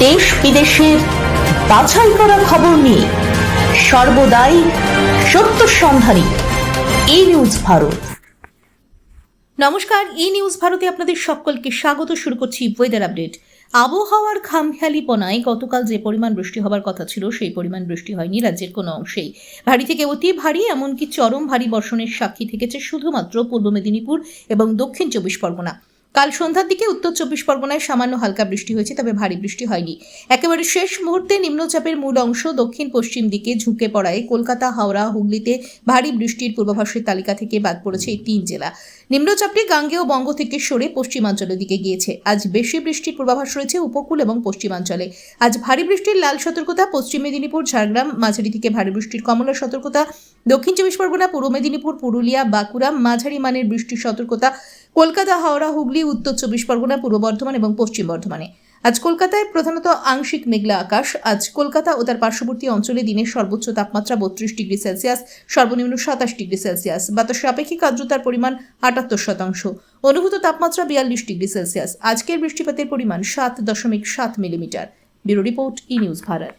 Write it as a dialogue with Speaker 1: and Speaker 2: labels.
Speaker 1: দেশ বিদেশের বাছাই করা খবর নিয়ে সর্বদাই সত্য সন্ধানী ই নিউজ ভারত। নমস্কার, ই নিউজ ভারতে আপনাদের সকলকে স্বাগত। শুরু করছি ওয়েদার আপডেট। আবহাওয়ার খামখেয়ালিপনায় গতকাল যে পরিমাণ বৃষ্টি হবার কথা ছিল সেই পরিমাণ বৃষ্টি হয়নি রাজ্যের কোনো অংশেই। ভারী থেকে অতি ভারী এমনকি চরম ভারী বর্ষণের সাক্ষী থেকেছে শুধুমাত্র পূর্ব মেদিনীপুর এবং দক্ষিণ চব্বিশ পরগনা। কাল সন্ধ্যার দিকে উত্তর চব্বিশ পরগনায় সামান্য হালকা বৃষ্টি হয়েছে, তবে ভারী বৃষ্টি হয়নি। একেবারে শেষ মুহূর্তে নিম্নচাপের মূল অংশ দক্ষিণ পশ্চিম দিকে ঝুঁকে পড়ায় কলকাতা, হাওড়া, হুগলিতে ভারী বৃষ্টির পূর্বাভাসের তালিকা থেকে বাদ পড়েছে এই 3 জেলা। নিম্নচাপটি গাঙ্গেয় বঙ্গ থেকে সরে পশ্চিমাঞ্চলের দিকে গিয়েছে। আজ বেশি বৃষ্টির পূর্বাভাস রয়েছে উপকূল এবং পশ্চিমাঞ্চলে। আজ ভারী বৃষ্টির লাল সতর্কতা পশ্চিম মেদিনীপুর, ঝাড়গ্রাম, মাঝারি থেকে ভারী বৃষ্টির কমলা সতর্কতা দক্ষিণ চব্বিশ পরগনা, পূর্ব মেদিনীপুর, পুরুলিয়া, বাঁকুড়া, মাঝারি মানের বৃষ্টির সতর্কতা কলকাতা, হাওড়া, হুগলি, উত্তর চব্বিশ পরগনা, পূর্ব বর্ধমান এবং পশ্চিম বর্ধমানে। আজ কলকাতায় প্রধানত আংশিক মেঘলা আকাশ। আজ কলকাতা ও তার পার্শ্ববর্তী অঞ্চলে দিনের সর্বোচ্চ তাপমাত্রা 32 ডিগ্রি সেলসিয়াস, সর্বনিম্ন 27 ডিগ্রি সেলসিয়াস। বাতাসের আপেক্ষিক আর্দ্রতার পরিমাণ 78%, অনুভূত তাপমাত্রা 42 ডিগ্রি সেলসিয়াস। আজকের বৃষ্টিপাতের পরিমাণ 7.7 মিলিমিটার। ব্যুরো রিপোর্ট, ই নিউজ ভারত।